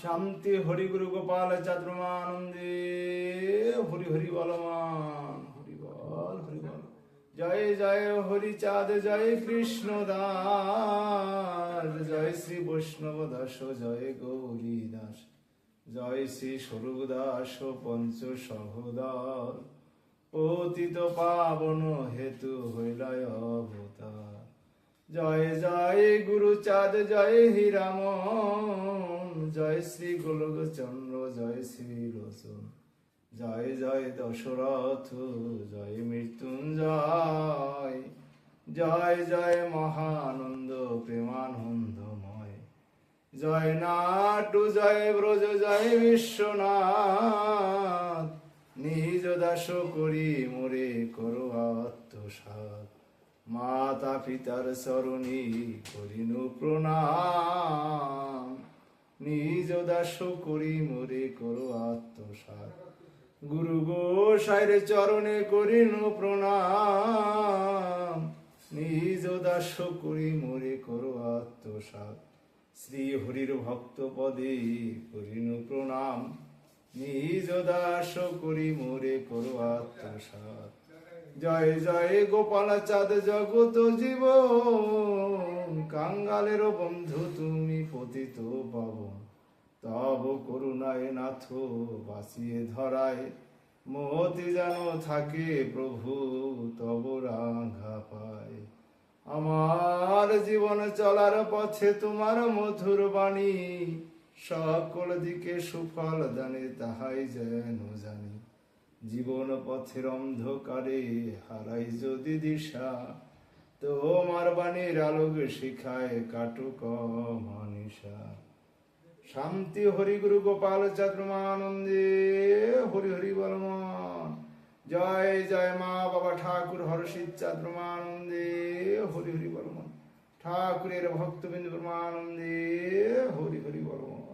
শান্তি হরি গুরু গোপাল চাতুর্মানন্দে হরি হরি বলমান হরি বল হরি বল। জয় জয় হরি চাঁদ জয় কৃষ্ণ দাস জয় শ্রী বৈষ্ণব দাস জয় গৌরী দাস জয় শ্রী স্বরূপ দাস পঞ্চ সহোদর পতিত পাবন হেতু হইলায় অবতার। জয় জয় গুরু চাঁদ জয় হীরাম জয় শ্রী গোলক চন্দ্র জয় শ্রী লোচন জয় জয় দশরথ জয় মৃত্যুঞ্জয় জয় জয় মহানন্দ প্রেমানন্দময় জয় নাটু জয় ব্রজ জয় বিশ্বনাথ নিজ দাস করি মোরে করো আত্মসাৎ। মাতা পিতার চরণী করিনু প্রণাম নিজ দাস করি মোরে করো আত্মসাৎ। গুরু গোসাইর চরণে করিনু প্রণাম নিজ দাস করি মোরে করো আত্মসাৎ। শ্রী হরির ভক্ত পদে করিনু প্রণাম নিজ দাস করি মোরে করো আত্মসাৎ। জয় জয় গোপাল চাঁদ জগত জীব কাঙ্গালের বন্ধু তুমি পতিত পাবন তব করুণায় নাথ বাঁচিয়ে ধরায় মতি যেন থাকে প্রভু তব রাঙা পায়। আমার জীবন চলার পথে তোমার মধুর বাণী সকল দিকে সুফল দানে তাহাই যেন জানি। জীবন পথের অন্ধকারে হারাই যদি দিশা তোমার বাণীর আলোক শিখায় কাটুক মনীষা। শান্তি হরি গুরু গোপাল চাতুর্মানন্দে হরি হরি বলমান। জয় জয় মা বাবা ঠাকুর হর্ষিত চাতুর্মানন্দে হরি হরি বলমান। ঠাকুরের ভক্তবৃন্দ ব্রহ্মানন্দে হরি হরি বলমান।